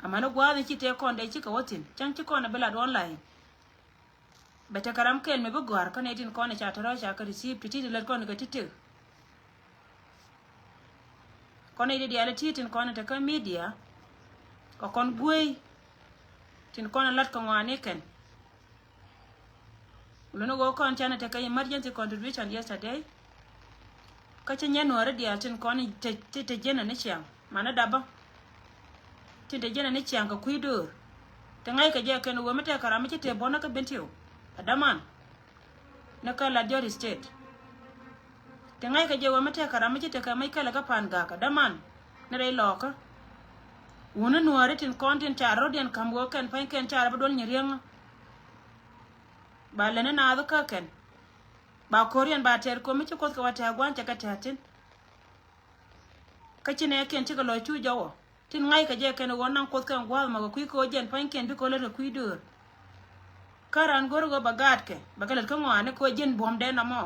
ama no gwa chi te kon de chi ka wotin chang chi kon bela online beta karam kel me bugwar kan etin kon cha taro cha ka receive ti ti le kon ka titu kon ide dia le titin kon ta ka media ko kon gwe tin kon lat ko ngane ken luno go kon chana ta ka emergency contribution yesterday ka chen no re dia tin kon te jena ne chiang mana daba tin te jena ne chiang ka kuidur te ngai ka je ken wo mate karam chi te bona ka bentio adaman na ka la dior state te ngai ka je wo mate karam chi te ka mai kala ka pan ga ka daman na re loka wona nuare tin kontin charo den kamgo ken pen ken charo badol nyiriang ba lene na do ka ken ba korean ba ter ko mi ko ka wata gwan ta ka tatin ka chine ken ti ko lo chu jawo tin ngai ka je ken wonan ko kan gwa ma ko ko jen pen ken bi ko le ku dur karan gorgo bagat ke bagal ka ngwane ko jen bom de na mo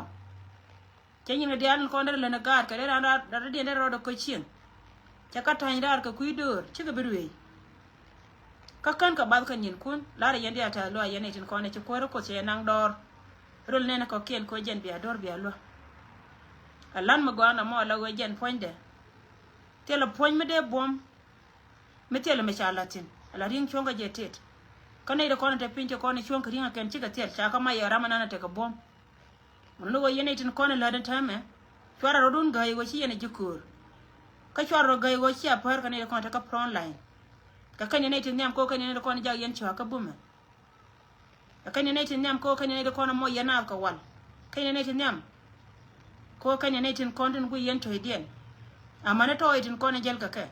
chen ni dian ko ndere le na gat ka ra de ne ro do ko chin chaka tan dar ka kuidur chiga birwe kakan ka bad kan yin kun lara yende ata lo ayene tin ko ne ci ko ko se nang dor rul ne ko ken ko jen biya dor biya lo alan ma gwana mo la we jen poinde tele poin me de bom me tele me chalatin ala ring chonga je tet kana ide ko ne te pinche ko ne chonga ringa ken chiga tel chaka ma yara manana te ka bom mun lo yene tin ko ne la den tame chwara rodun ga yo chi yene jikur ka chwaro gai go chia par kan ne ko ta ka pron line ka kan ne tin nyam ko kan ne ko ne ja yen chwa ka buma ka kan ne tin nyam ko kan ne ko na mo yana ka wal kan ne tin nyam ko kan ne tin kon tin gu yen to dien amana to tin ko ne jel ka ke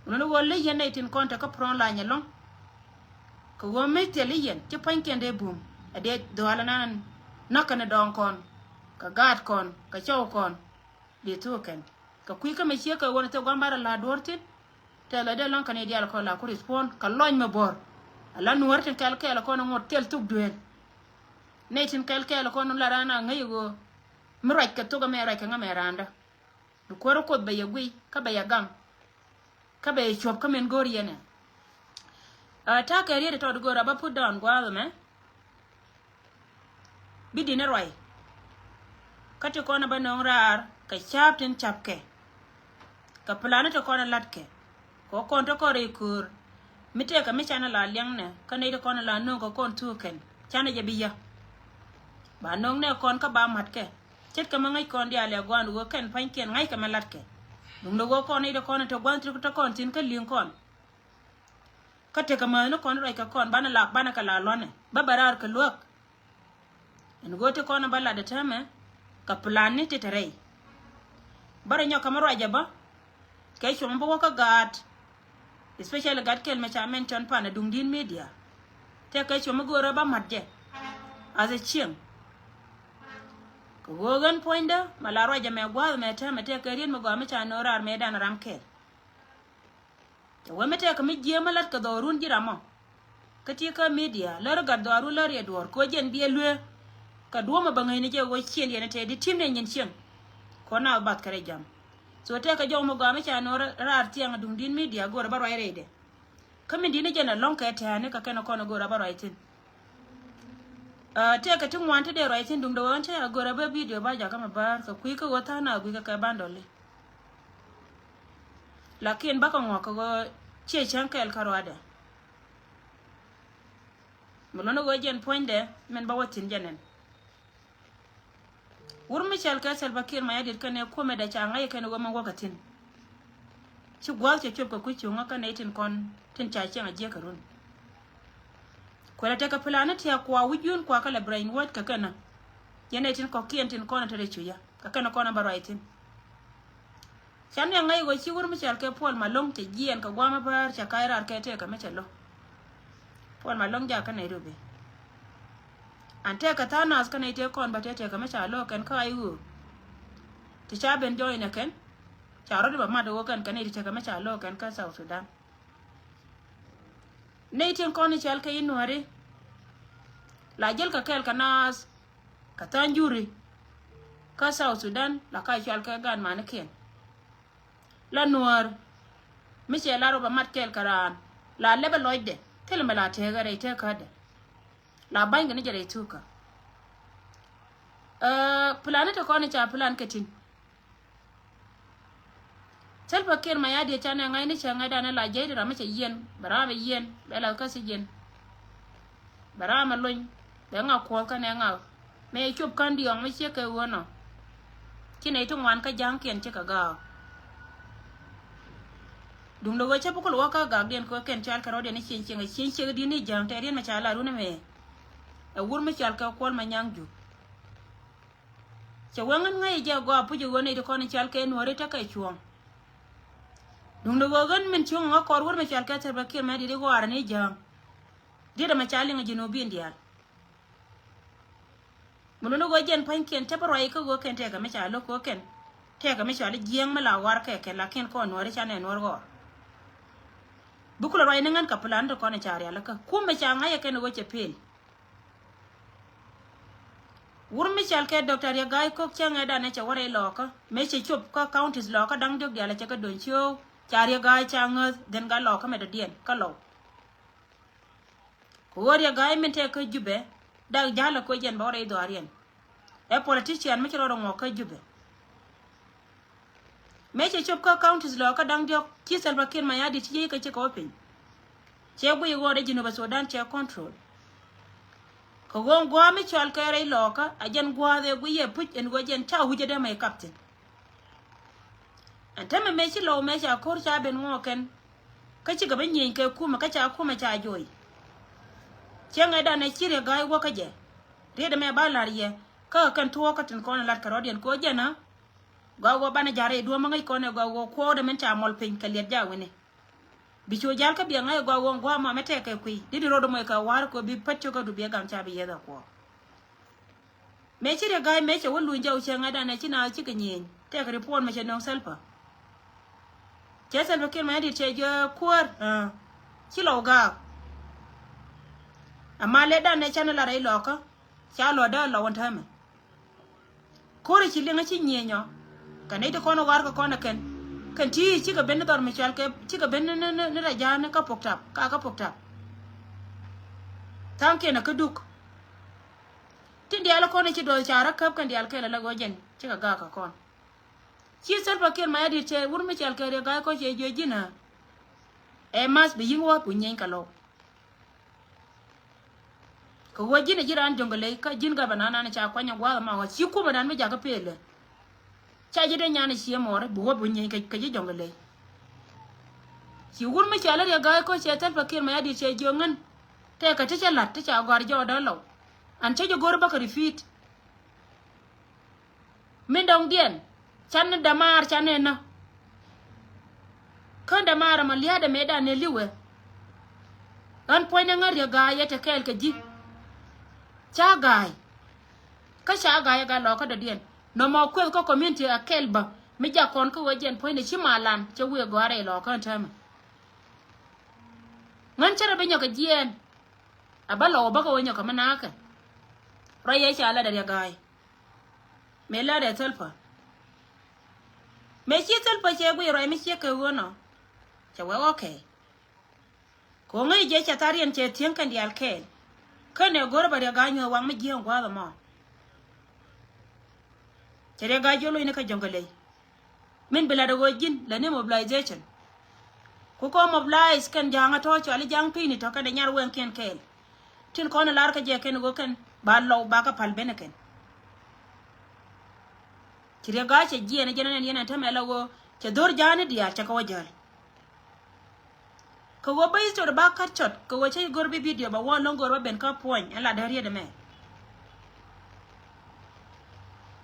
no wolle yen ne tin kon ta ka pron line long ko wo me tele yen ti pan ken de bum ade do ala nan nakane don kon ka gat kon ka chow kon de to ken ka kui ka me chia ka wona te gambara la dortin te la de lon kan e dial ko la correspond ka loñ me bor ala nu wartin kal kala ko no ngot tel tuk duel ne tin kal kala ko no la rana ngai go mi raj ka to ga me raj ka ngame randa du ko ro ko be yegui ka be yagam ka be chop ka men gor yene ta ka ri to do gora ba put down gwa me bidi ne roi ka te ko na ba no rar ka chaptin chapke ka planeta ko na latke ko kon to ko re kur mite ka mi chana la liang ne ka ne ko na la no ko kon tu ken chana je biya ba nong ne kon ka ba mat ke chet ka mangai kon dia le gwan go ken pan ken ngai ka malatke dum no go kon ne ko na to gwan tri to kon tin ka lin kon ka te ka ma no kon rai ka kon bana la bana ka la lone ba barar ka luok en go te kon ba la de tame ka plan ni te terei bare nyo kamaro ajaba kay chombo ko gat especially gat kel me cha mention pa na dung din media te kay chombo go ba madje as a chim ko gogan poinda malaro ajame gwa me ta me te karin mo go me cha no rar me dan ram kel to we me te ka mi je malat ka dorun jiramo ka ti ka media lor ga doru lor ye dor ko jen bi lwe ka duoma bangai ne je wo chien ye ne te di tim ne nyin chien ko na bat kare jam so te ka jomo ga me cha no rar tiang dung din media go ba roi rede kami dine jena long ka te ne ka keno kono go ba roi tin te ka tin wante de roi tin dung do wante go ba video ba ja kama ba so kui ka wata na gui ka bandole lakin ba ka ngo ka go che chan kel karwade mulono go jen poinde men ba watin jenen wur Michel ka Salva Kiir ma yadir kane ko me da changa ye kane go mango katin ci gwal ci chop ko ku ci nga kane tin kon tin cha ci nga je karun ko la ta ka planet ya kwa wujun kwa kala brain what ka kana yene tin ko kien tin kon ta de chuya ka kana kona baro itin chan ya ngai go ci wur Michel ka Paul Malong te gien ka gwa ma bar cha kaira ka te ka mechelo Paul Malong ja ka Nairobi ante ka tanas kana ite kon batete ka mecha lo ken ka ayu ti cha ben joy na ken cha ro ba ma do kan kana ite ka mecha lo ken ka South Sudan ne tin kon chal ka inware la jel ka kel kanas ka tanjuri ka South Sudan la ka chal ka gan man ken la nuar meche la ro ba mat kel karan la leba loide tel me la tega re te kada la banga ni jare tuka planet ko ni cha plan ketin Salva Kiir ma ya de chana ngai ni changa dana la jeyde rama che yen barama yen bela ka si yen barama loñ be nga ko ka ne nga me chup kan di ong me che ke wono kine to wan ka jang ken che ka ga dum lo che pukul wa ka ga den ko ken chal ka ro de ni chin di ni jang te ren ma chala ru ne me e wur me chal ka kol ma nyang ju che wangan ngai ja go pu ju woni to ko ni chal ke no re ta kai chuong dum do gogan men chung nga kor wor me chal ka Salva Kiir ma di go ar ni jang di da ma chali nga jino bi ndial muno no go jen pan ken te paro ko go ken te ga me chalo ko ken te ga me chali jieng ma la war ke la ken ko no re chane no go bukula rai ngan ka plan do ko na chari ala ka ku me changa ya ken go che pel wur me chal ke doctor ya gai ko changa da na cha wore lo ka me che chup ka counties lo ka dang dog dia la cha ka don chio chari gai changa den ga lo ka me da dien ka lo ko wor ya gai men te ka jube da jala ko jen bore do arien e politician me chro ngo ka jube me che chup ka counties lo ka dang dog ki Salva Kiir ma ya di ti ka che ko pin che bu yi wore jinu ba Sudan che control ko gon gwa me chal ka re lo ka ajen gwa de gu ye puch en go jen ta huje de mai captain anta me chi lo me cha kor cha ben ngo ken ka chi ga ben yin ke kuma ka cha kuma cha joy chenga da na chire ga go ka je re de me ba la ye ka kan to ka tin ko na lat ka rodien ko je na ga go bana jare do ma ngai ko ne ga go ko de men cha mol pin ka le ja wene bi cho jal ka bi ngai go go ngwa ma mete ke kui di ro do mo ka war ko bi patcho ka du bi gam cha bi ye da ko me chire ga me che wolu jau chenga da na china chi ka nyin te ka report ma che no selfa che Salva Kiir ma di che je kwar chi lo ga amma le da ne chana la rai lo ka cha lo da lo won tame ko ri chi linga chi nyenyo ka ne to kono war ko kono ken kan ti chi ka ben dor me chal ke chi ka ben ne ra jana ka poktap ka poktap tanke na ka duk tin dia la kono chi do chara kap kan dia la go jen chi ka ga ka kon chi Salva Kiir ma di che wur me chal ke re ga ko che je jina e mas bi yin wa pu nyen ka lo ko wo jina jiran jongale ka jin ga banana na cha kwanya gwa ma wa chi ku banan me ja ka pele cha jide nyane chi more bu wo bu nyen ka ji jongale chi wur me chala ya ga ko che Salva Kiir ma di che jongan te ka te cha lat te cha gwar jo da lo an che jo gor ba ka rifit min dong dien chan da mar chan na kan da mar ma liya da me da ne liwe an poina ngar ya ga ya te kel ka ji cha gai ka cha gai ga lo ka da dien no mo kwel ko community a kelba mi ja kon ko wajen poina chi malan che we go are lo kan tama ngan chara be nyoka jien abalo ba ko nyoka manaka raya cha la da ya gai me la da Salva me chi Salva che gu ro mi che ka wono che wa okay ko ngai je cha tarien che tien kan dial kel kane gor ba da ganyo wang mi jien gwa ma tere ga jolo ina ka jongale min bila da gojin la ne mobilization ko mobilize kan janga to cho ali jang pini to ka da nyar wen ken kel tin ko na lar ka je ken go ken ba lo ba ka pal beneken tere ga che jien jena yana ta mela go che dor jani dia cha ka wajal ko go bai to ba ka chot ko wo che gor bi video ba won long gor ba ben ka poin ala dariya de me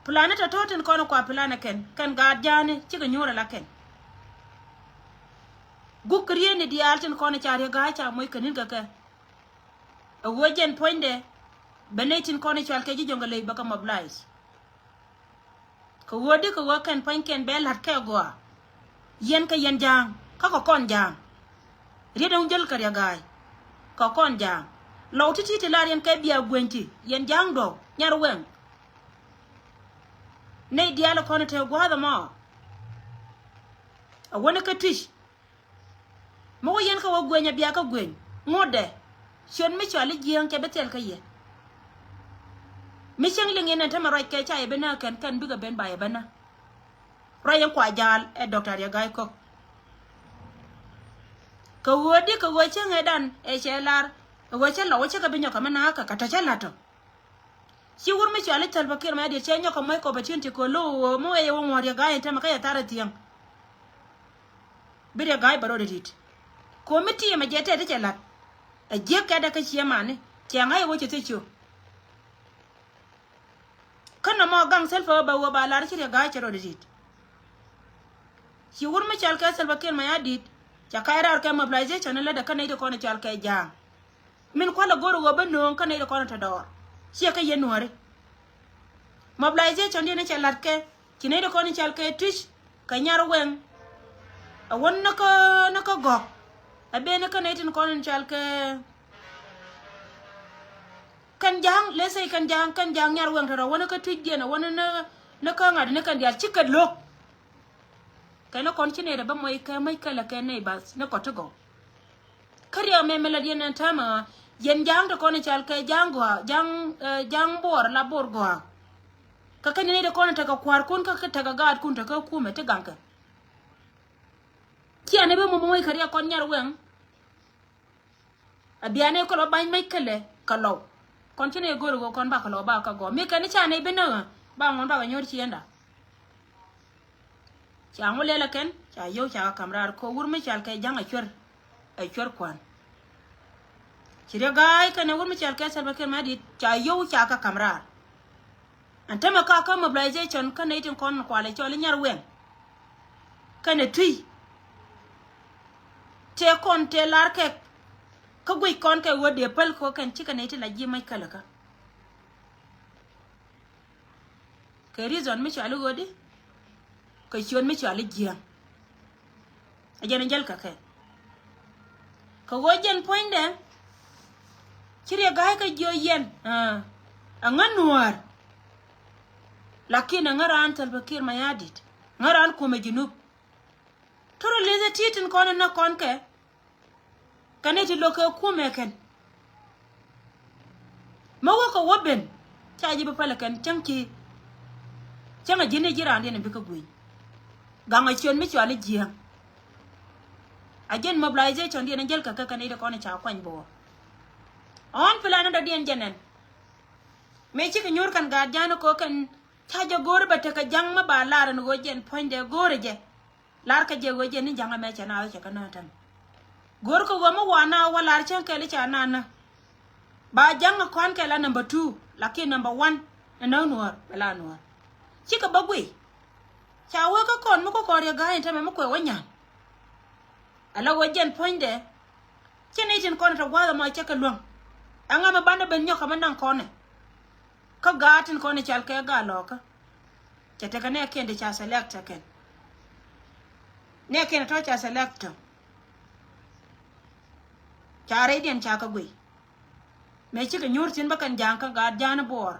planet a toten kono kwa planet kan ga jani ci ga nyora la ken gu kriye ni di alten kono chari ga cha moy kanin ga ka a wojen poinde benetin kono chal ke ji jongale ba ka mobilize ko wodi ko wakan panken bel hat ka go yen ka yen jang ka ko kon jang ri don jël kar ya gaay ko kon jang law titi ti la yen ka biya gwenti yen jang do nyar wen ne diala kono te go da ma a wona ka tish mo yen ko gwenya biya ka gwen ngode shon mi chali giang ke betel ka ye mi chang lingi na tama right ke cha e bena kan biga ben ba e bana rayan kwa jal e doctor ya gai ko ko wodi ko wo chang edan e chelar wo cha lo cha ka binyo ka mana ka ta cha lato si wur mi chali tal bakir ma de chenyo ko mai ko opportunity ko lo mo e wo ngori gai tama ka ya tara tiang bire gai baro de dit committee ma jete de chelat a je ka da ka chiamane tianga e wo che techo kana mo gang selfa ba wo ba lar chire gai chero de dit si wur mi chal ka sel bakir ma ya dit cha kaira ka mobilization la da kana de ko na chal ka ja min ko la goro go bano kana de ko na ta dor si ka yenuare mobilization de na chalat ke kine de ko na chal ka tish ka nyar wen a won naka go a be na kana tin ko na chal ka kan jang le sai kan jang nyar wen ta wona ka tish de na wona na ka ngad na kan dia chikat lo kana kon chine da ba moy ka mai kala ka nei bas na ko to go kariya me melody na tama yen jang to kon chal ka jang bor la bor go ka kan ne da kon ta ka kwar kun ka ta ga gad kun ta ka ku me ta ganka ki ane be mo moy kariya kon nyar wen abiane ko lo ban mai kale ka lo kon chine go go kon ba ka lo ba ka go me kan cha ne be na ba ngon ba nyor chi enda cha ngole la ken cha yo cha kamrar ko wurmi chal kay jang a chwer kwan chire gay kan wurmi chal kay salba ken madi cha yo cha ka kamrar antama ka mobilization kan itin kon kwale chole nyar wen kan tui te kon te lar ke ka gui kon ke wode pal ko kan chika ne ti la ji mai kala ka ke reason mi chalu godi ko chion mi chali giang ajana jal ka ke ko wojen poinde chire gaay ka jo yen anganuar lakini ngaran tal bakir mayadit ngaran ko me junub toro leze titin kono na konke kaneti loke ku me ken mawo ko woben chaji ba palakan tanki changa jine jirande ne bika gui ganga chion mi chwali jiang again mobilization dia ngel ka ka ne de kono cha kwan bo on plan da dien jenen me chi ka nyor kan ga jano ko kan cha jo gor ba ta ka jang ma ba lar no jen point de gor je lar ka je go je ni janga me cha na cha kana tan gor ko go ma wana wala chen ke le cha na ba janga kwan ke la number 2 lakini number 1 na no bala no chi ka bagui cha wo ka kon mo ko ya ga enta me mo ko wanya ala wo jen poinde chene tin kon ta gwa ma cha ka luang anga ma banda ben nyoka man kon ka ga tin kon chal ke ga loka cha te ka ne kende cha select ken ne ken to cha select cha re den cha ka gui me chi ka nyur tin ba kan jang ka ga jana bor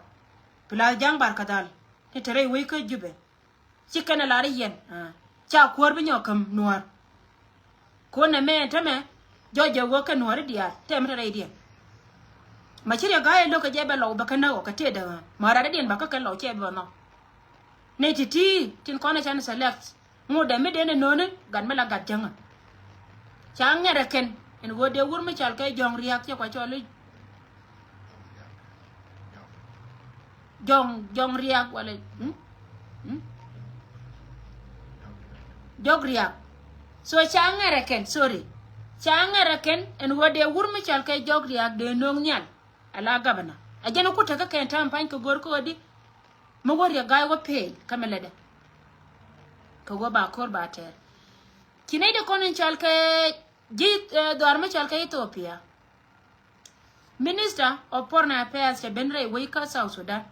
pila jang bar kadal te tere we ka jube chikana lari yen cha kwor bi nyokam nuar ko na me tame jojo wo ka nuar dia tem tere dia ma chire ga lo ka jebe lo ba kana o ka te da mara da den ba ka lo che ba no ne titi tin ko na chan select mu da me de ne no ne gan me la gat janga cha ngere ken en wo de wur me chal kay jong riak che ko chole jong riak wala jogriak so changere ken sorry changere ken en wode wurmi chal kay jogriak de nong nyal ala gabana ajana ko taka ken tam pan ko gor ko di mo gor ya gay wo pel kamelede ko go ba kor ba ter kinai de konen chal kay ji dorme chal kay Ethiopia Minister of Foreign Affairs che benre wika South Sudan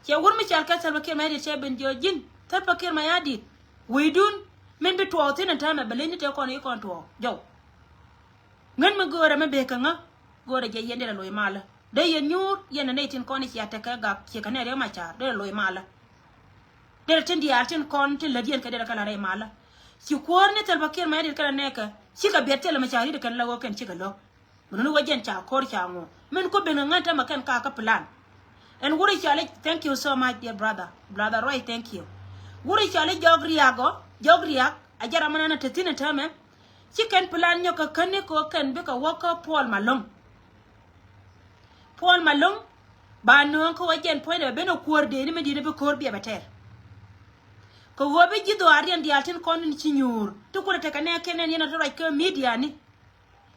che wurmi chal kay salba kir mayadi che ben jojin salba kir mayadi we dun men be to tin time beleni te kono ikon to jo ngan ma gore me be kanga gore je yende la loy mala de yen nyur yen ne tin kono ci ataka ga ci kana re ma cha de loy mala de tin di artin kon tin la dien ka de kala re mala si korne tel bakir mayadi kala neka chika biate la machari de kan la woken chika lo mun wajen cha kor cha ngo men ko ben nganta makan ka plan and wuri chale thank you so much dear brother Roy thank you wuri chale jogriak ajara manana tetina tame chicken plan nyoka kanne ko kan be ka waka Paul Malong ba no ko wajen point be no korde ni medine be korbi abater ko wobe jido arian diatin kon ni chinyur to ko te kane kenen yana to like media ni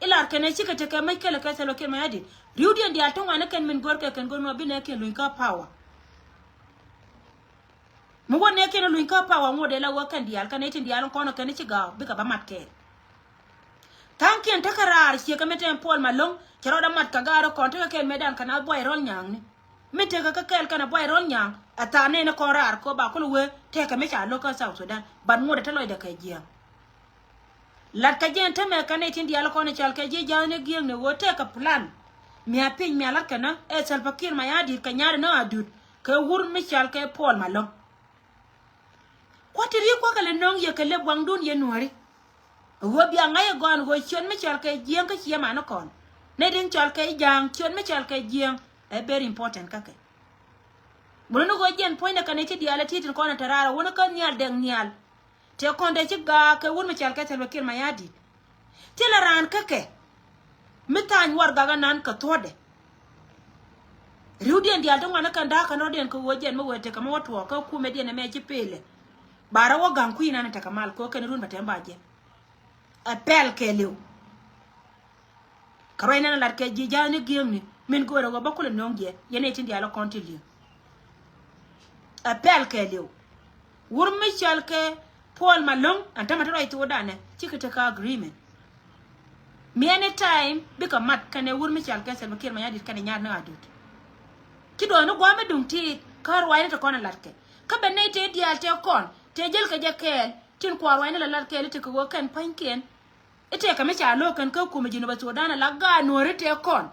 ilar kene chika te ka Michael ka selo ke mayadi riudian diaton wana ken min gorke ken gonno bi ne ken luinka power mo wone ken luinka power ngode la wakan dial kane tin dial kono ken chiga bi ka ba matke tanken takarar chi ka meten Paul Malong kero da mat ka garo konto ka ken medan kana boy rol nyang ni mete ka kel kana boy rol nyang atane na korar ko ba ko we te ka me cha lo ka South Sudan ban ngode ta loy da ka jiya lat ka jen teme kane tin dial kono chal ka ji jane gieng ne wote ka plan mi apin mi ala kana e Salva Kiir mayadi ka nyaade na adut ka wur mi chal ka Paul Malong kwatiri ko kale nong ye kale bwangdun ye nuari wo bia ngai gon go chon mi chal ka jieng ka chiema no kon ne din chal ka jang chon mi chal ka jieng e very important ka ke buno go jen point ka ne ti dial titin kono tarara wona kan nyal deng nyal te konde ci ga ke won mi chal ka Salva Kiir mayadi te la ran ka ke mitany war gaga nan ka tode riudien dial to ngana kan da kan rodien ko wojen mo wete ka mo to ka ku me dien me ci pele bara wo gan ku ina na ta kamal ko ken run batemba je appel ke lew karoina na lar ke ji jani giemni min go ro bakule nongje yene tin dial kontili appel ke lew wur mi chal ke Paul Malong antama to right wodane chikete ka agreement me anytime bika mat kane wur mi chal ka Salva Kiir mayadi kane nyar na adut kido no gwa me dum ti kar wayne to kono larke ka be ne te dial te kon te jel ka jakel tin ko wayne la larke te ko kan panken ite ka me cha lo kan ka ku me jinu ba Sudan la ga no rete kon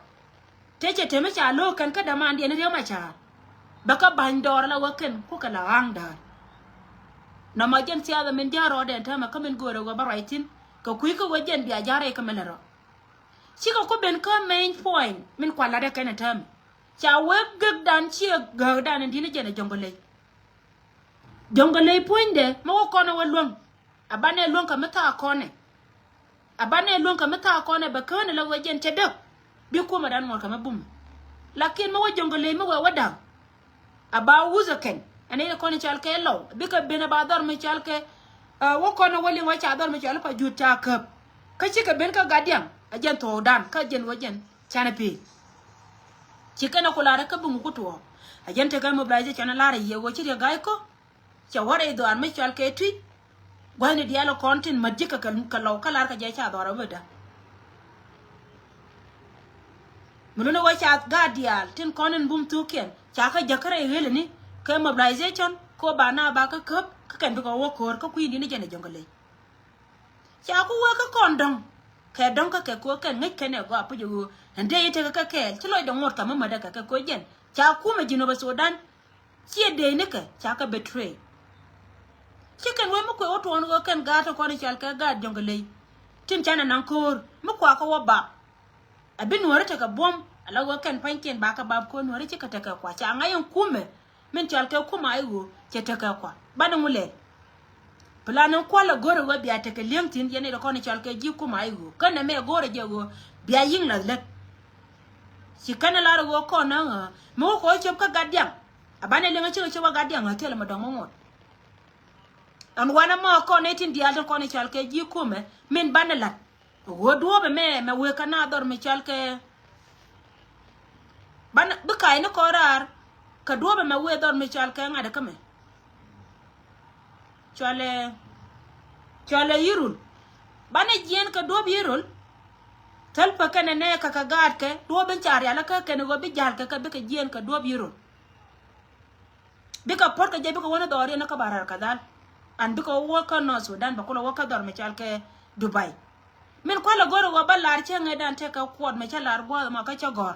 te che te me cha lo kan ka da mandi ne ma cha baka bandor la waken ku kala angdar na majen siya da men jaro da ta ma kamen gore go baraitin ka kuy ko wajen biya jare ka melaro sika ko ben ka main point min kwala da kana tam cha web gag dan chi gag dan dina jena jongole point de mo ko no walong abane long ka mata kone ba kana la wajen te dok bi ko madan mo ka mabum lakin mo jongole mo wada aba wuzaken ane ko ni chalke lo bika bena ba dor mi chalke wo ko no wali wa cha dor mi chalpa juta kap ka chika ben ka gadiam ajen to dan ka jen wajen chana pi chika na kula ka bungu kuto ajen te ga mobilize chana lara ye wo chi ga ko cha ware do an mi chalke twi gwani dialo content majika ka lo kala ka je cha dor bada muno wa cha gadial tin konen bum tuken cha ka jakare hele ni ke mobilization ko bana ba ka kap ka kan ko wo kor ka kuyi ni jene jongale cha ku wa ka kondong ke don ka ke ko kan ngai kene go apu ju ande yete ka ke ti loy do ngor ka mama da ka ko jen cha ku me jino ba Sudan chi de ne ka cha ka betray chi kan we mo ko oto on go kan ga to ko ni chal ka ga jongale tin chana nan kor mo kwa ka wo ba abin wore ta ka bom ala go kan panken ba ka bab ko wore chi ka ta ka kwa cha ngayon kume min chalke kuma aiwo cetaka kwa bana mule plano kwala gore wa biya take lintin yene da kono chalke ji kuma aiwo kana me gore jego biya yin la let si kana la ro ko na mo ko chep ka gadiam abane lenga chiro chewa gadiam atela madongo ngot an wana mo ko ne tin dia da kono chalke ji kuma min bana la wo duo be me we kana dor me chalke bana bukai no korar ka dobe ma we dor mi chal ka ngada kame chale yirul bane jien ka dobe yirul talpa kana ne ka gad ke dobe chari ala ka ken go bi jal ka be ka jien ka dobe yirul bi ka por ka je bi ka wona dor na ka barar ka dal an bi ka wo ka no Sudan ba ko wo ka dor mi chal ke Dubai min ko la goro go ballar che ngedan te ka kwod me chalar go ma ka cha gor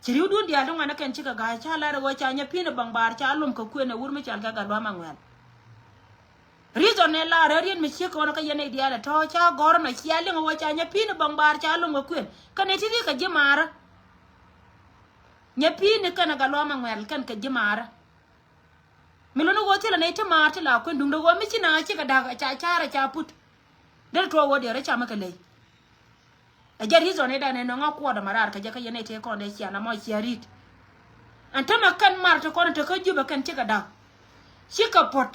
chiriu dun dia lunga na ken chika ga cha la ro cha nya pina bang bar cha lum ko ku na wur mi chal ga ga ma ngwan reason ne la rarien mi chi ko no ka yene diala to cha gor na chi ale ngo cha nya pin bang bar cha lo ngokwen kan ti ka jimara nya pin kan ga lo ma ngwel kan ka jimara milono wote la ne te mate la ko ndung do go mi chi na chi ka da cha cha cha put del to wo de ra cha ma ka le a jar reason ne da ne no ngakwo da marar ka je ka yene te ko ne chi na mo chi arit antama kan mar to ko to ka juba kan chi ka da chi ka pot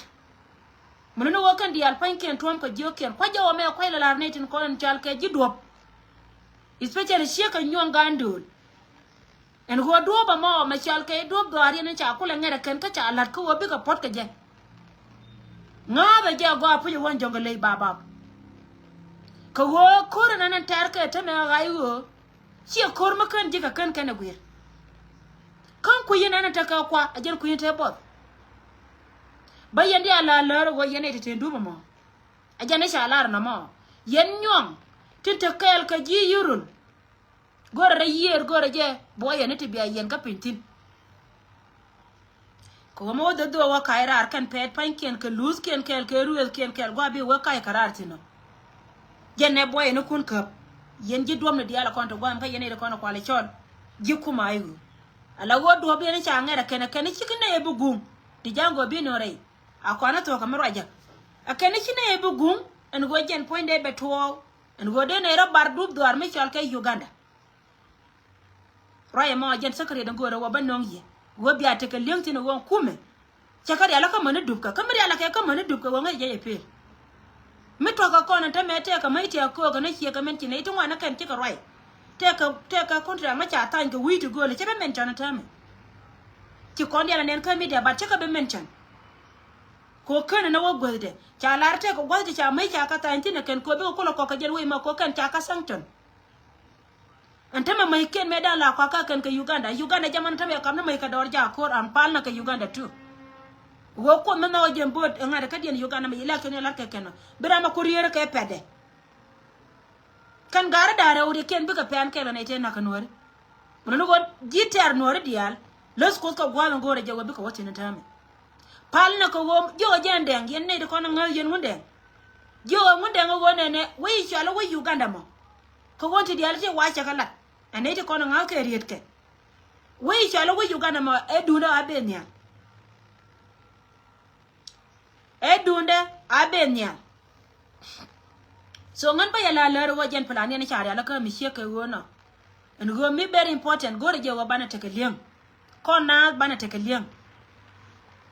Muno wakan di alpain ken tuam ko joken kwa jawo me kwa la netin ko en chal ke jidop especially sheka nyon gandul en go do ba mo ma chal ke do do ari ne cha kula ngere ken ka cha lat ko bi ka pot ka je nga ba je go apu won jongale baba ko wo ko na nan tar ke te me ga yu shi ko ma kan je ka kan kan gwir kan ku yin ana ta ka kwa ajen ku yin te bot bayan dia la lor go yene te ndu mo ajane sha lar na mo yen nyom tin te kel ka ji yurul gor re yer gor je bo yene te biya yen ka pintin ko mo de do wa kairar kan pet panken ka lose ken kel ke ruel ken kel go bi wa kai karar tino jenne boy ne kun kap yen ji dom ne dia la konto go am ka yene de kono kwale chol ji kuma ayu ala go do bi ne cha ngere ken ken chikine e bugum di jango bi no re akwana to kamar waja akene chine e bugum en go jen point de beto en go de ne ro bar dub do arme chal ke Uganda raya mo jen sakare de go ro wa banong ye go bi ateke lengti no won kume chakari ala ka mane dubka kamari ala ka mane dubka wo ngai je pe me to ka kona ta me te ka mai te ko ga na chi ka men ti ne to wana kan ti ka roi te ka kontra ma cha tan ga wi to go le che be men tan ta me ti kon dia nen ka mi de ba che ka be men tan ko kana na wo gwelde cha larte ko gwelde cha mai cha ka tan ti ne ken ko be ko ko ka jel wi ma ko kan cha ka sancton antama mai ken me da la kwa ka kan ka Uganda jaman ta me kam na mai ka dor ja ko an pal na ka Uganda tu wo ko me na jem bot ngada ka dien Uganda me ila ken la ka ken bira ma courier ka pede kan gara dare uri ken bi ka pen ke la ne te na ka nore no go jiter nore dial los ko ka gwa ngore je go bi ka wote na tame pal na ko wo jo jende ngien ne de ko na ngal yen munde jo munde ngo ne wi chala wi Uganda mo ko wonti dial te wa cha kala ane te ko na ngal ke riet ke wi chala wi Uganda mo edunda abenya so ngan ba yala laro wo jen plan ne chari ala ka mi sheke wona en go mi very important go je wo bana teke liang ko na bana teke liang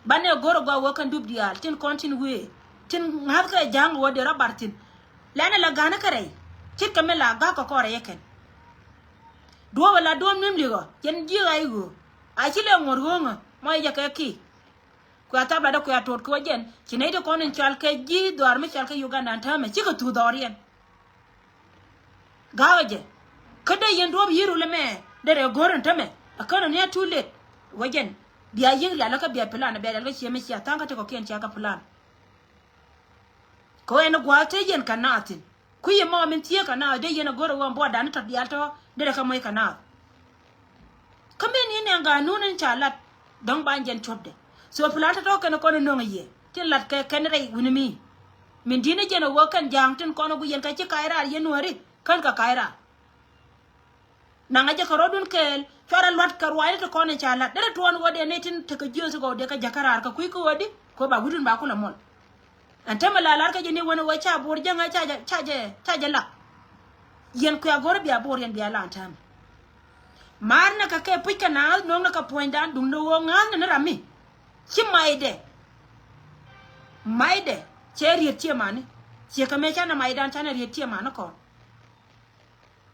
bane goro go wo kan dub dial tin continue tin har ka jang wo de rabartin lana la gana kare chit ka mela ga ko kore yeken do wala do mim ligo yen ji ai go a chile ngor gonga mo ya ka ki ko atabla da ko ya tot ko jen kinai de konen chal ke ji do arme chal ke Uganda anta me chiko tu dorien gawaje kada yen do yiru le me dere goron tame akana ne too late wajen biya yin la ka biya plan biya dalga shi me shi atanga te ko ken cha ka plan ko en gwate yen kanatin ku ye mo min tie kana de yen goro won bo dan ta biya to dere ka moy kana kambe ni ne nga nunen chalat dong ban jen chobde so plata to kana kono no ye tin lat ka kan rai wunimi min dine jeno wo kan jang tin kono gu yen ka ci kaira yen wori kan ka kaira nanga je ko rodun kel fara lot ka ruwaye to kono chala dere to won wode ne tin te ka jiyo go de ka jakarar ka kuy ko wodi ko ba gudun ba kula mol antama lalar ka jeni wona wacha bor janga chaje la yen ko ya gor biya bor yen biya la antam marna ka ke pika na no na ka poindan dum no ngal na rami ci maide cheri tie mani ci ka me chana maidan chana ri tie mana ko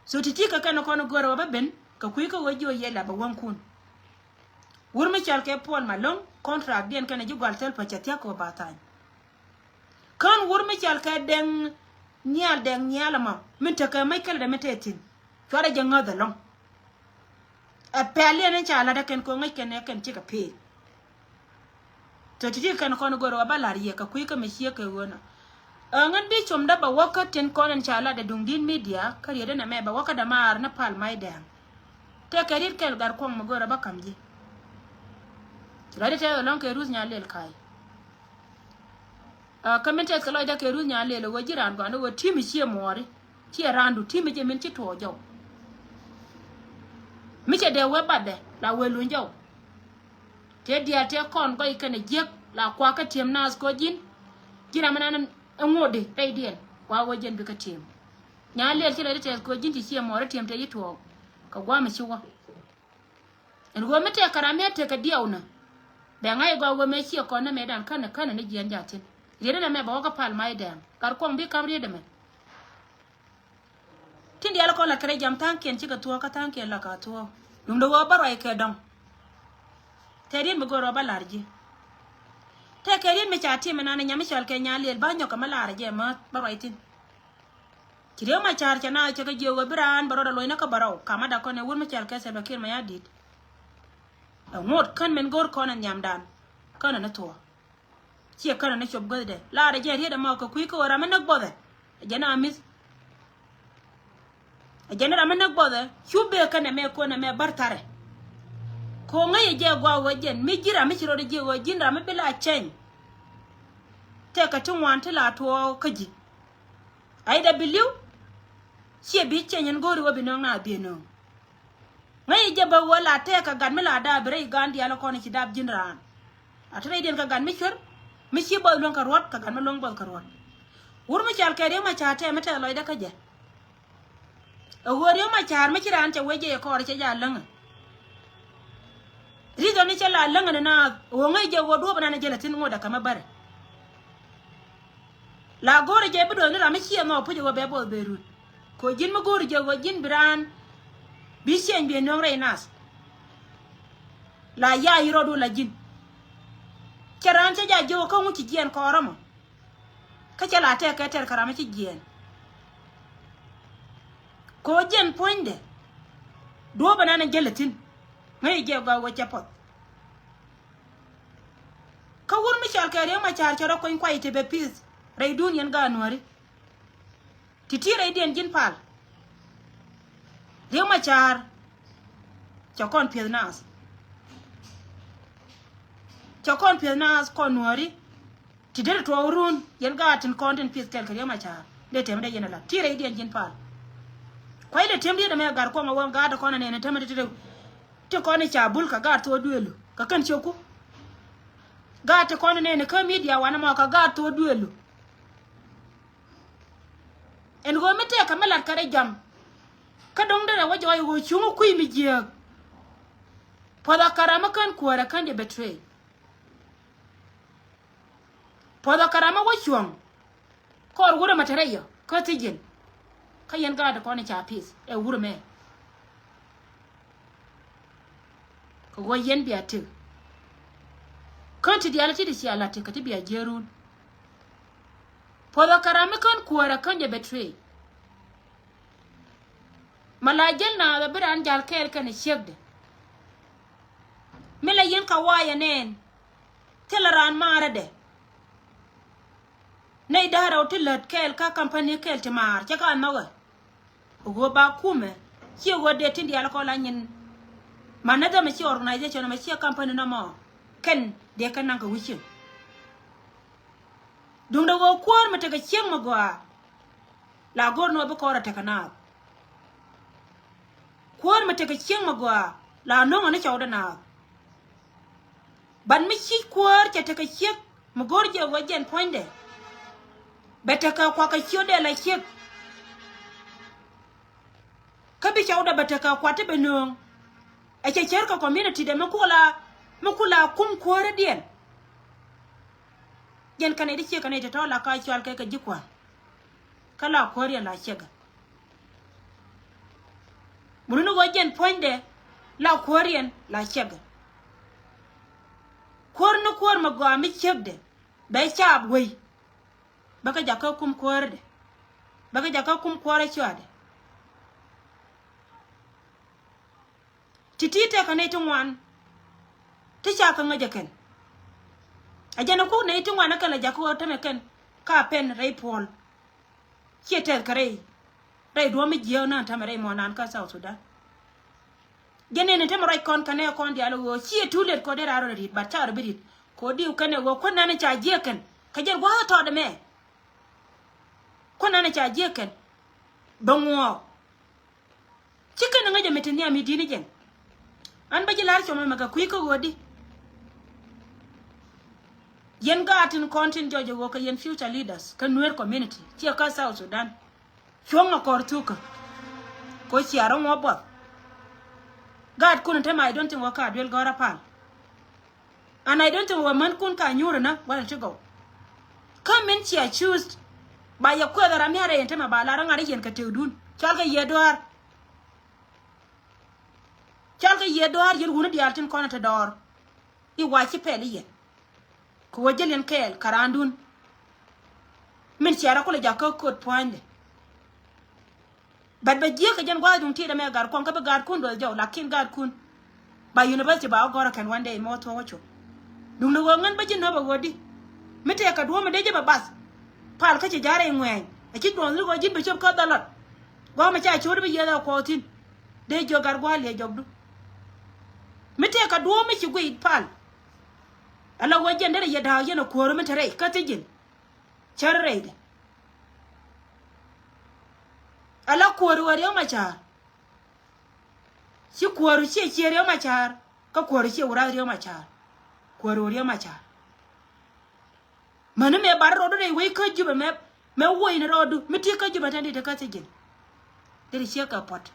so titi ka kana kono goro ba ben ka kuy ko wajo yela ba wankun wurmi chal ke pol malong contract den kana ji gwaltel pa chatia ko batan kan wurmi chal ka den nyal ma min ta ka mai kala da metetin fara janga da long a pele ne chala da ken ko ngai ken ci ka pe to titi kan kono goro ba lariye ka kuy ka me shie ka wona ngan bi chom da ba wakatin konen chala da dungdin media kar yeda na me ba wakada mar na pal mai da te karir kel gar ko mo goro ba kamji gari te lon ke ruz nya lel kai commented ka loida ke ru nya le lo jiran go no wo timi chi mori chi randu timi je min chi to jo mi che de we bade la we lu jo te dia te kon ko ikene jek la kwa ka tiem nas ko jin jira manan ngode tay dien wa wo jen bi ka tiem nya le chi le te ko jin ti chi mori tiem te yito ka gwa mi chi wa en go mete karame te ka diauna be ngai go go me chi ko na medan kana ne jien jatin yere na me ba ka pal mai dem kar ko bi kamri de me tindi ala ko la kare jam tanken ci ka tuwa ka tanken la ka tuwa dum do go baro e ke dam terin mi goro balarji te kerin mi chati me nana nyami chal ke nyali el banyo ka malarje ma baro itin kire ma char chana che ka jego biran baro da loina ka baro kama da ko ne wur mi chal ke se bakir ma yadit ngot kan men gor ko na nyam dan kana na tuwa ci kana na chob gode la ra je ri da ma ko kuiko ra men nak bode jana amis ajana ramen nak bode chube kana me ko na me bartare ko ngai je gwa wajen mi jira mi chiro de je wo jinra me bela chen te ka tun wan tala to kaji ai da biliu sie bi chen en gori wo bi no na bi no ngai je ba wala te ka gan mi la da bre gandi ala ko ni ci dab jinra atare den ka gan mi chur mi ci boy lon ka rot ka gan mi lon bol ka rot wur mi chal ke de ma cha te meta loy da ka je Ogorio ma char ma kiran cha weje ko or cha ja langa rido ni cha la langa na wo ngai je wo do bana na jela tin ngoda kama bare la gore je bido ni ra ma chi no puje wo be bo beru ko jin ma gore je wo jin bran bi sien bi no reinas la ya iro do la jin kiran cha ja je ko mu ci jien ko ramo ka cha la te ka ter karama ci jien ko jen poinde do banana gelatin ngai je ga wo chapot ka wur mi chal kare ma char chara ko kwai te be pis rai dunian ga nuari titi rai den jin pal de ma char chakon pil nas ko nuari ti der to urun yen ga tin content pis kare ma char de tem de yen la ti rai den jin pal kwai da temdi da me gar ko ngawon ga da kona ne tamati te ko ne chabul ka ga to duelu ka kan choku ga ta kona ne ka media wana ma ka ga to duelu en go mete ka melat kare jam ka dong da wajo ay go chungu kui mi je poda karama kan kuara kan de betray poda karama wo chuang ko gura matereyo ko tijin kayen ga da kone cha peace e wuro me ko go yen biya te kan ti dialati di si alati ka ti biya jerun podo karame kan kuara kan je betray malajel na da biran jal kel kan shegde mela yen ka waya nen telaran mara de nei dara otilat kel ka company kel ti mar cha ka nawa go ba kume ci go de tindi ala ko la nyin manada ma ci organization ma ci company na mo ken de kan nan ka wuci dum da go kwar ma taga cien ma go la gor no be ko ra ta kana kwar ma taga cien ma go la no ngone chawda na ban mi ci kwar ta taga cien ma gor je wajen poinde betaka kwa ka ciode la cien kabi chawda bataka kwate benong e checher ka community de makula kum kwore dien yen kane di che kane to la ka chwal ke ka jikwa kala kwore la chega murunu go jen poinde la kwore la chega korno kwor ma go mi chegde bay chab wey baka jaka kum kwore de baka jaka kum kwore chwade titite ka ne tungwan ti cha ka ngaja ken ajana ku ne tungwan ka la jako ta me ken ka pen ray pol kiete kare ray do mi jeo na ta me ray monan ka South Sudan gene ne te mo ray kon ka ne kon dia lo chi tulet ko de raro rit ba ta rit ko di ka ne go ko na ne cha je ken ka jen gwa to de me ko na cha je ken dongo chicken nga je metini ami dini jen an ba jilar choma maga kui ko godi yen ga atin content jojo go ka yen future leaders ka nuer community ti ka South Sudan chonga kortuka ko chiaro mo bot God couldn't tell me I don't think what God will go upon. And I don't think what man kun ka nyura na wala to go. Come in here choose by your kweda ramia and tema ba la ranga yen ka teudun. Chalga yedor. Chalga yedor yen wuna di altin kona ta door. I wachi peli yen. Ko wajel kel karandun. Min chiara ko le jakko kod poinde. But jia ka jan gwa dun ti da me gar kon ka be gar kun do jaw lakin gar kun ba university ba gora kan one day mo to wacho dum no ngan ba jin no ba godi mete ka do me de ba bas pal ka ci jare ngwen e ci don lu go jin be chop ka dalot go ma cha chori be yeda ko tin de jo gar gwa le jogdu mete ka do me ci gui pal ala wo jende de yeda yena ko ro mete re ka tijin charre de ala kuwaru wariyo machar si kuwaru si cheriyo machar ka kuwaru si urariyo machar kuwaru wariyo machar manu me bar rodo de we ka juba me wo ina rodo me ti ka juba tande de ka tejin de si ka pot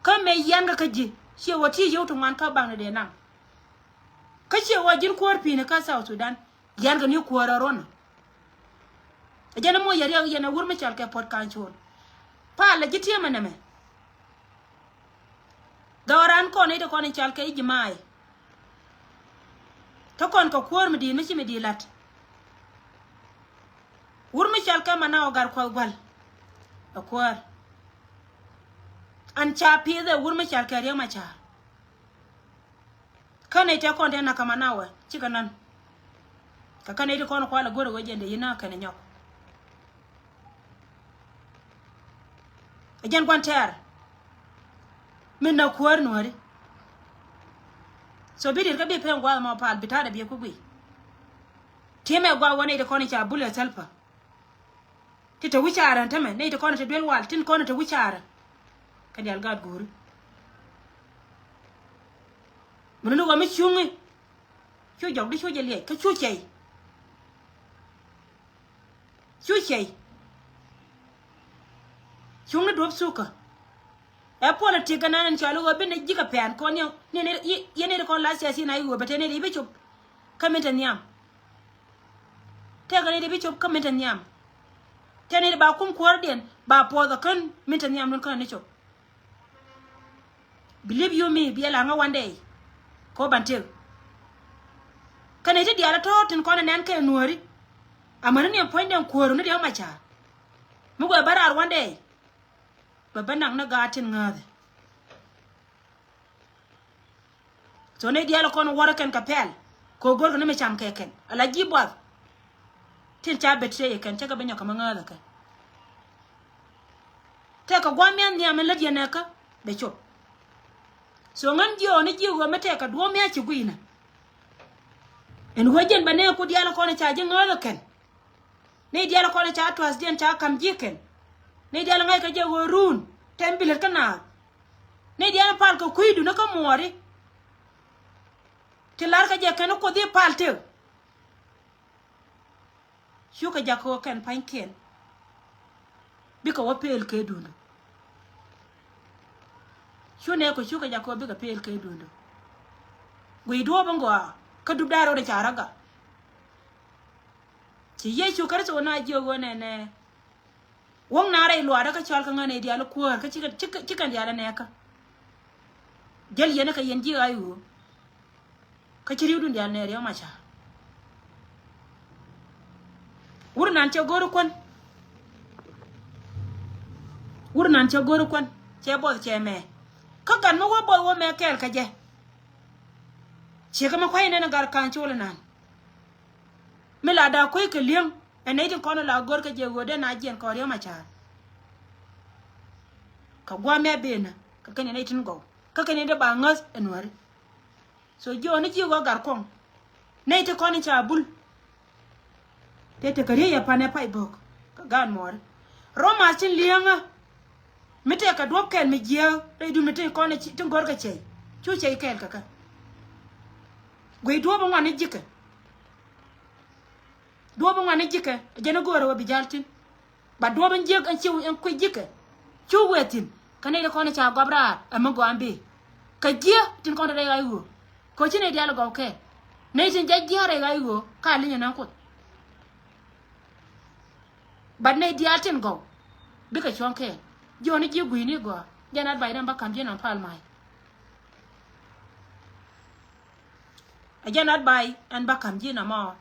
ka me yanga ka ji si wati yo to man ka bang de nan ka si wa jin kuwar pina ka South Sudan yanga ni kuwara rona ajana mo yari yana wurme chal ka pot kan chon pa la gitie maname doran ko ne to ko ne chal ke jimai to kon ko kuor mi di lat wur mi chal ka mana o gar ko gwal o kuor an cha pi de wur mi chal ka re ma cha kane te kon de na kama nawa chika nan ka kane de kon ko la goro go jende yina kane nyok ajan kwanter min na kuwar nuwari so bidir ka bi pen gwa ma pal bitada bi ku gwi time gwa woni de koni cha bule selfa tita wichara tame ne de koni te del wal tin koni te wichara kadi al gad guru mun lu ga mi chungi chu jog di chu jeli ka chu chei chung na dop suka e politika nan chalo go bin jiga pen kon yo ne kon la siasi na yo betene di bichop kamenta nyam te ga ne di bichop kamenta nyam tene ba kum koorden ba po da kan menta nyam non kan ne chop believe you me bi ala nga one day ko bantel kanete di ala to tin kon nan ke nuori amana ne point den koru ne di ma cha mu go barar one day baba nang na gatin ngade so ne diala kon waraken kapel ko gor ne me cham keken ala jibwa tin cha betre ken ta ga benya kama ngada ka te ka gwamian ni amela diana ka be chop so ngan dio ne jiwo mete ka duo me achi guina en hojen bane ko diala kon cha ngada ken ne diala kon cha twas den cha kam jiken ne diala ngai ka je worun tembilet kana ne diala pal ko kuidu na ka mori tilar ka je kan ko di palte shuka jako kan panken bika wapel ke dundu shune ko shuka jako bika pel ke dundu guido bango ka dubdaro da charaga ci ye shukar so na jiyo ne wong na rai luwa daga chal kan ne diala kuwar ka cikan diala ne ka gel yana ka yanji ayu ka ciri dun diala ne riya macha wurnan ce goru kon ce bod ce me ka gan mo bo wo me kel ka je ce kama kwai ne na gar kan chola nan mila da koi ka liang ene din kono la gor ka je gode na jen ko riya macha ka gwa me bena ka kane ne tin go ka kane de ba ngas enwar so jo ne ji go gar kon ne te kono cha bul te kare ya pane pai bok ka gan mor roma chin lianga mite ka dop ken mi jia re du mite ko ne tin gor ka che chu che kel ka gwe do bo ngane jike do bo ngane jike jena goro wa bijaltin ba do bo jik an chiu en ko jike chu wetin kane de ko ne cha gobra am go ambe ka jia tin ko de ga yu ko chine dia lo go ke ne tin ja jia re ga yu ka linya na ko ba ne dia tin go bi ka chonke joni ji gwi ni go jana ba idan ba kam jena pal mai ajan adbai an ba kam jena ma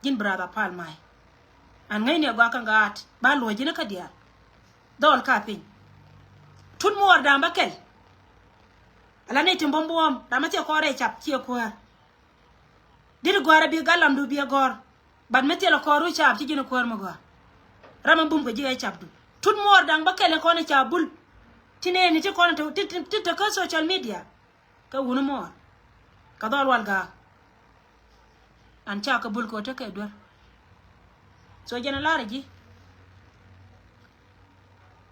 jin brother pal mai an ngai ne gwa kan gat ba lo jina ka dia dol ka pin tun mo warda ba kel ala ne tin bombom da ma te ko re chap ci ko dir gwara bi galam du bi gor ban mete la ko ru chap ci jina ko mo go ramam bum ko ji ay chap du tun mo warda ba kel ko ne cha bul tine ni ti ko to ko social media ka wunu mo ka dol wal ga an cha ka bul ko ta ke dor so jena lara ji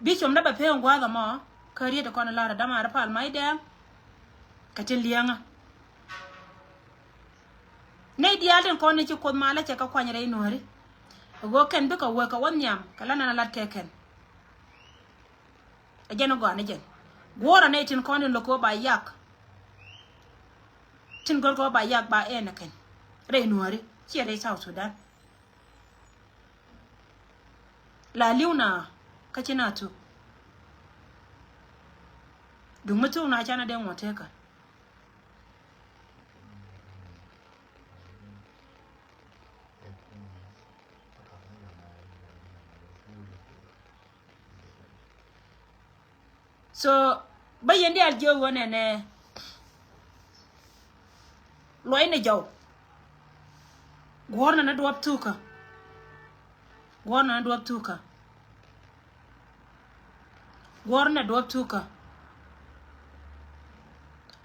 bi chom da ba pe ngwa ga mo ka ri da ko na lara da ma ra pal mai dem ka tin lianga ne dia den ko ne ci ko mala ce ka kwanyre inori go ken bi ka wo ka won nyam kala na lat ke ken ajeno go ne jen gora ne tin ko ne lo ko ba yak tin gor ko ba yak ba ene ken re inori ci re South Sudan la liuna ka cina tu duk mutum na cana den wote ka so bayan di aljo wone ne loy ne jaw gorna na duwap tuka gorna na duwap tuka gorna duwap tuka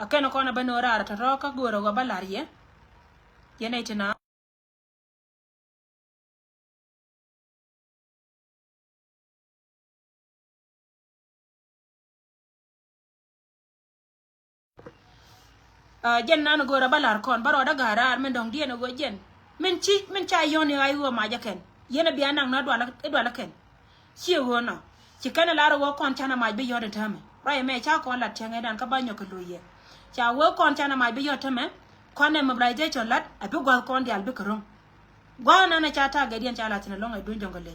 akena kona banora ta roka goro go balarie yene itina jen nanu gora balar kon baro da gara men dong die no go jen men cha yoni ay wo ma jaken yene bi anang na dwala ken chi wo no chi kana laro wo kon chana ma bi yoda tame rai me cha kon lat chenge dan ka banyo ko loye cha wo kon chana ma bi yoda tame kon ne mobilization lat abi gol kon dial bi karom gwana na cha ta ga dien cha lat na longa dun jongole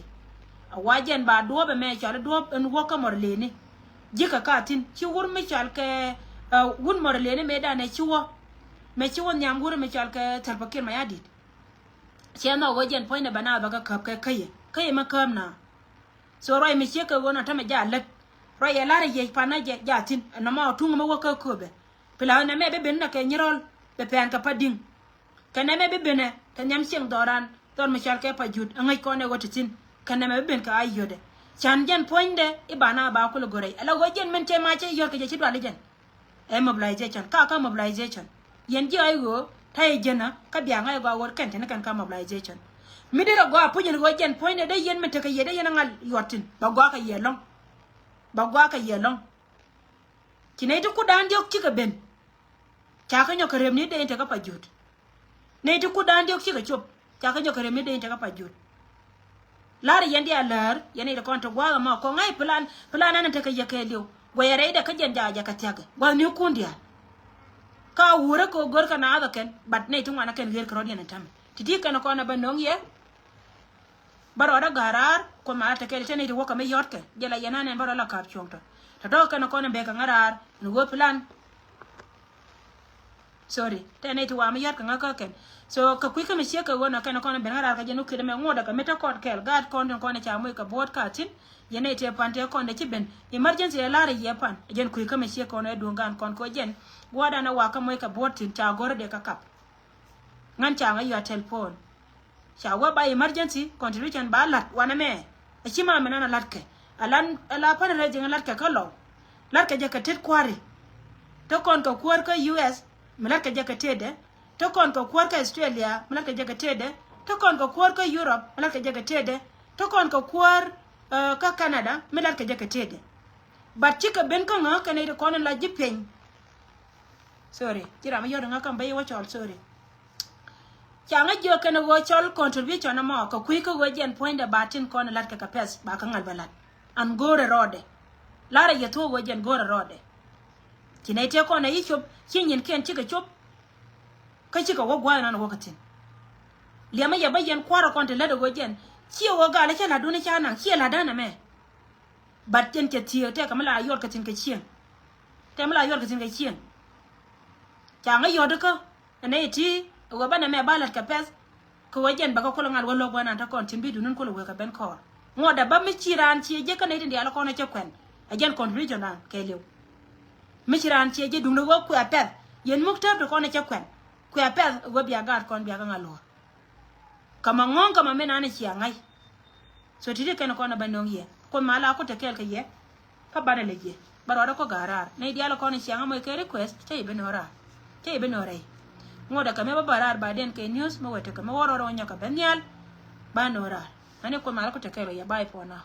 a wajen ba do be me cha do en wo ka mor leni jika ka tin chi wur me chal ke wun mor leni me da ne chiwo me chiwo nyam wur me chal ke tarpakir ma yadit chena go jen point bana ba ka kap kai ma kam na so roi me cheka wona ta me ja let roi ya lare ye pana je ja tin na ma tunga ma waka ko be pila na me be ben na ke nyirol be pen ka pading kana me be bene ta nyam sing doran ton me chal ke pa jut ngai ko ne woti tin kana me be ben ka ayode chan jen point de ibana ba ko gore ala go jen men che ma che yor ke je chidwa le jen mobilization ka mobilization yen ji ayo tay jena ka biya ngai go wor kan tan kan ka mobilization mi de go apunyin go jen point de yen mete ka yede yen ngal yotin ba go ka yelong kinai to ku dan diok kika ben cha ka nyoka rem ni de te ka pajut ne to ku dan diok kika chop cha ka nyoka rem ni de te ka pajut lar yen dia lar yen de kon to go ma ko ngai plan nan te ka yeke liu go yere de ka jen ja ka tiaga go ni kundia ka wure ko gor ka na da ken bat ne tun wana ken ger kro yen tam titi kana ko na banong ye baro da garar ko ma ta ke tene de woka me yotke jela yenane baro la kap chonto ta do kana ko na be ka ngarar no go plan sorry tene to wa me yot ka ngaka ken so ka kwi ka me sie ka wona kana ko na be ngarar ka jenu kide me ngoda ka meta kod kel gad kon ko na cha mo ka bot ka tin yene te pante ko na ci ben emergency la re ye pan jen kwi ka me sie ko na dungan kon ko jen goda na wa ka mo ka bot tin cha gore de ka kap ngan cha ga yo telephone shawa ba emergency contribution ba lat wana me achima me na lat ke ala pa na je lat ke kalo lat ke je ka tet kwari to kon ko kwar ka US me lat ke je ka tede to kon ko kwar ka Australia me lat ke je ka tede to kon ko kwor ka Europe mala ka jaga tede to kon ko kwor ka Canada mala ka jaga tede bat chika ben ka nga ka ne ko na la jipen sorry tira ma yodo nga kan bayi wa chol sorry changa jo kana go chol contribution na mo ko kui ko go jen point da batin ko na lat ka pes ba ka ngal balat an gore rode lara ye to go jen gore rode kinai te ko na yi chop kinyin ken chika chop ka chika go gwa na wakatin liama ya bayen kwara konte lado go jen chi wo ga la chala dune chana chi la dana me bat jen ke tiyo te kamala yor ka tin ke chien te mala yor ka tin ke chien changa yodo ko ne ti wo bana me balat ka pes ko wajen baka ko ngal wollo bona ta kon timbi dunun ko lo ka ben ko ngoda ba mi chiran chi je ka ne ndi ala ko na chekwen ajen contribution na ke lew mi chiran chi je dunno go ku apel yen muktab ko na chekwen ku apel go biya gar kon biya ngalo kama ngon kama mena ne chi ngai so tide ken ko na banong ye ko mala ko te kel ke ye ka bana le ye baro ko garar ne di ala ko na chi ngamo ke request te benora te benore ngoda kame ba barar baden ke news mo wete kame wororo nya ka benyal banora ane ko mala ko te kelo ya bai pona